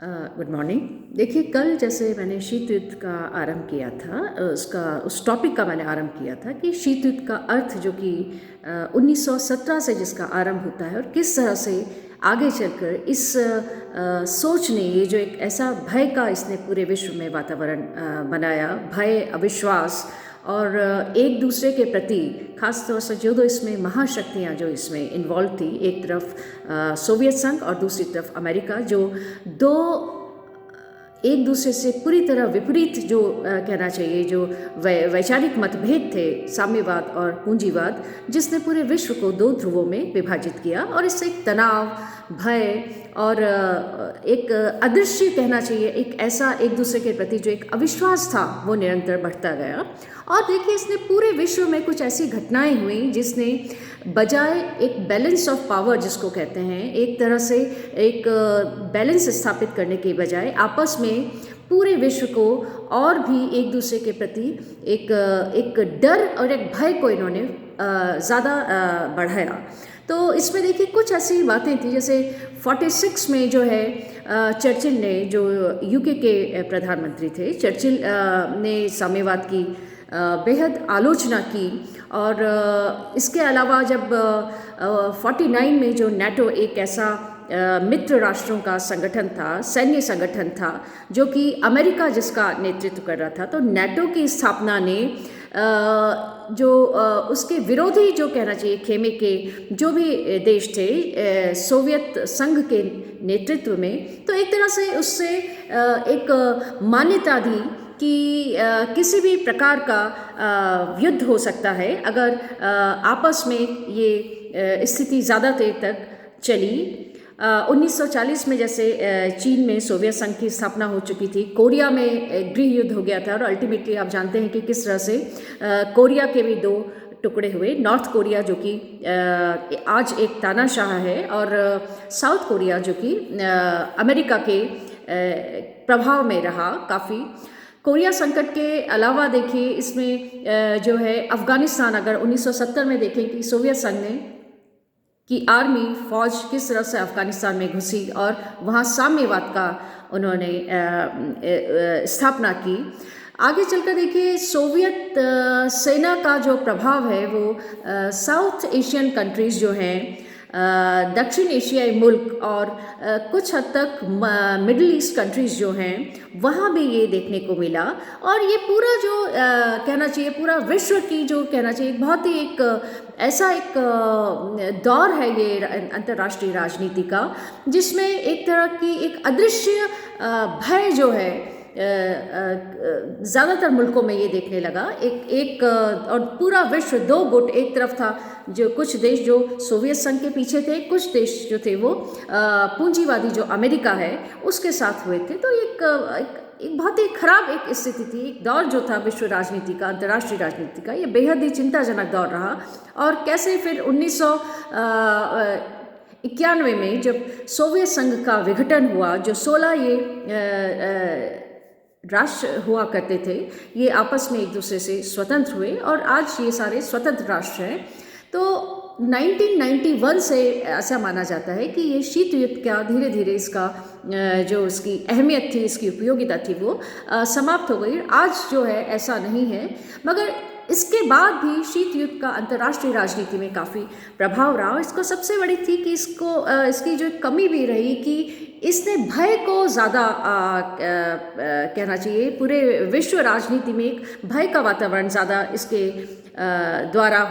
Good morning. देखिए, कल जैसे मैंने शीत युद्ध का आरंभ किया था, उस टॉपिक का मैंने आरंभ किया था कि शीत युद्ध का अर्थ जो कि 1917 से जिसका आरंभ होता है और किस तरह से आगे चलकर इस सोच ने, ये जो एक ऐसा भय का इसने पूरे विश्व में वातावरण बनाया, भय, अविश्वास और एक दूसरे के प्रति खास तौर से जो दो इसमें महाशक्तियाँ जो इसमें इन्वॉल्व थी, एक तरफ सोवियत संघ और दूसरी तरफ अमेरिका, जो दो एक दूसरे से पूरी तरह विपरीत जो कहना चाहिए जो वैचारिक मतभेद थे, साम्यवाद और पूंजीवाद, जिसने पूरे विश्व को दो ध्रुवों में विभाजित किया और इससे एक तनाव, भय और एक अदृश्य कहना चाहिए, एक ऐसा एक दूसरे के प्रति जो एक अविश्वास था वो निरंतर बढ़ता गया। और देखिए, इसने पूरे विश्व में कुछ ऐसी घटनाएं हुई जिसने बजाय एक बैलेंस ऑफ पावर जिसको कहते हैं, एक तरह से एक बैलेंस स्थापित करने के बजाय आपस में पूरे विश्व को और भी एक दूसरे के प्रति एक डर और एक भय को इन्होंने ज़्यादा बढ़ाया। तो इसमें देखिए कुछ ऐसी बातें थी, जैसे 46 में जो है चर्चिल ने, जो यूके के प्रधानमंत्री थे, चर्चिल ने साम्यवाद की बेहद आलोचना की। और इसके अलावा जब 49 में जो नेटो एक ऐसा मित्र राष्ट्रों का संगठन था, सैन्य संगठन था, जो कि अमेरिका जिसका नेतृत्व कर रहा था, तो नेटो की स्थापना ने जो उसके विरोधी जो कहना चाहिए खेमे के जो भी देश थे सोवियत संघ के नेतृत्व में, तो एक तरह से उससे एक मान्यता दी कि किसी भी प्रकार का युद्ध हो सकता है अगर आपस में ये स्थिति ज़्यादा देर तक चली। 1940 में जैसे चीन में सोवियत संघ की स्थापना हो चुकी थी, कोरिया में गृह युद्ध हो गया था और अल्टीमेटली आप जानते हैं कि किस तरह से कोरिया के भी दो टुकड़े हुए। नॉर्थ कोरिया जो कि आज एक तानाशाह है, और साउथ कोरिया जो कि अमेरिका के प्रभाव में रहा काफ़ी। कोरिया संकट के अलावा देखिए इसमें जो है अफ़गानिस्तान, अगर 1970 में देखें कि सोवियत संघ ने की आर्मी फौज किस तरह से अफ़गानिस्तान में घुसी और वहाँ साम्यवाद का उन्होंने स्थापना की। आगे चलकर देखिए सोवियत सेना का जो प्रभाव है वो साउथ एशियन कंट्रीज़ जो हैं, दक्षिण एशियाई मुल्क और कुछ हद तक मिडिल ईस्ट कंट्रीज़ जो हैं, वहाँ भी ये देखने को मिला। और ये पूरा जो कहना चाहिए पूरा विश्व की जो कहना चाहिए बहुत ही एक ऐसा एक दौर है ये अंतर्राष्ट्रीय राजनीति का, जिसमें एक तरह की एक अदृश्य भय जो है ज़्यादातर मुल्कों में ये देखने लगा। एक और पूरा विश्व दो गुट, एक तरफ था जो कुछ देश जो सोवियत संघ के पीछे थे, कुछ देश जो थे वो पूंजीवादी जो अमेरिका है उसके साथ हुए थे। तो एक बहुत ही खराब एक स्थिति थी, एक दौर जो था विश्व राजनीति का, अंतर्राष्ट्रीय राजनीति का, ये बेहद ही चिंताजनक दौर रहा। और कैसे फिर 1991 में जब सोवियत संघ का विघटन हुआ, जो 16 ये राष्ट्र हुआ करते थे, ये आपस में एक दूसरे से स्वतंत्र हुए और आज ये सारे स्वतंत्र राष्ट्र हैं। तो 1991 से ऐसा माना जाता है कि ये शीत युद्ध का धीरे धीरे इसका जो इसकी अहमियत थी, इसकी उपयोगिता थी, वो समाप्त हो गई। आज जो है ऐसा नहीं है, मगर इसके बाद भी शीत युद्ध का अंतर्राष्ट्रीय राजनीति में काफ़ी प्रभाव रहा। और इसको सबसे बड़ी थी कि इसकी जो कमी भी रही कि इसने भय को ज़्यादा कहना चाहिए पूरे विश्व राजनीति में एक भय का वातावरण ज़्यादा इसके द्वारा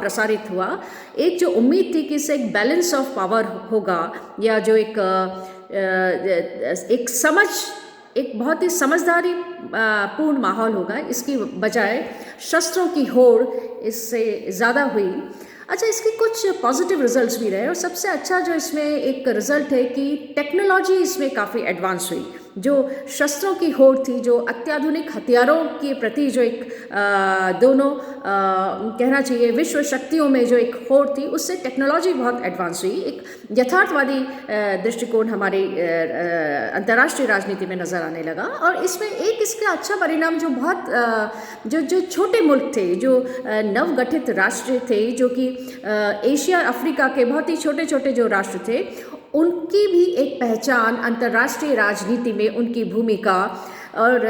प्रसारित हुआ। एक जो उम्मीद थी कि इससे एक बैलेंस ऑफ पावर होगा, या जो एक बहुत ही समझदारी पूर्ण माहौल होगा, इसकी बजाय शस्त्रों की होड़ इससे ज़्यादा हुई। अच्छा, इसके कुछ पॉजिटिव रिजल्ट्स भी रहे, और सबसे अच्छा जो इसमें एक रिजल्ट है कि टेक्नोलॉजी इसमें काफ़ी एडवांस हुई। जो शस्त्रों की होड़ थी, जो अत्याधुनिक हथियारों के प्रति जो एक दोनों कहना चाहिए विश्व शक्तियों में जो एक होड़ थी, उससे टेक्नोलॉजी बहुत एडवांस हुई। एक यथार्थवादी दृष्टिकोण हमारी अंतर्राष्ट्रीय राजनीति में नज़र आने लगा। और इसमें एक इसका अच्छा परिणाम जो बहुत जो छोटे मुल्क थे, जो नवगठित राष्ट्र थे, जो कि एशिया अफ्रीका के बहुत ही छोटे छोटे जो राष्ट्र थे, उनकी भी एक पहचान अंतर्राष्ट्रीय राजनीति में उनकी भूमिका और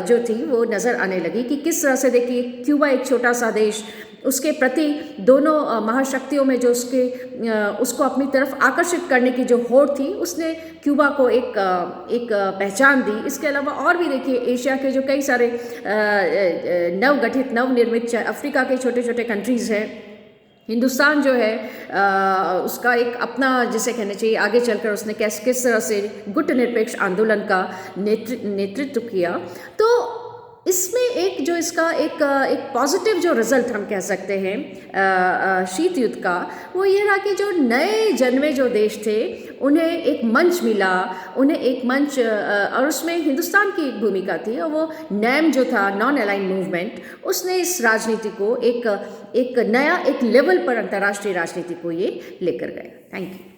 जो थी वो नज़र आने लगी कि किस तरह से देखिए क्यूबा एक छोटा सा देश, उसके प्रति दोनों महाशक्तियों में जो उसको अपनी तरफ आकर्षित करने की जो होड़ थी, उसने क्यूबा को एक पहचान दी। इसके अलावा और भी देखिए एशिया के जो कई सारे नवनिर्मित अफ्रीका के छोटे छोटे कंट्रीज़ हैं, हिंदुस्तान जो है उसका एक अपना जिसे कहना चाहिए आगे चलकर उसने किस तरह से गुट निरपेक्ष आंदोलन का नेतृत्व किया। तो इसमें एक जो इसका एक पॉजिटिव जो रिजल्ट हम कह सकते हैं शीत युद्ध का, वो ये रहा कि जो नए जन्मे जो देश थे उन्हें एक मंच मिला, उन्हें एक मंच और उसमें हिंदुस्तान की एक भूमिका थी, और वो नैम जो था नॉन अलाइन मूवमेंट, उसने इस राजनीति को एक नया एक लेवल पर अंतर्राष्ट्रीय राजनीति को ये लेकर गए। Thank you.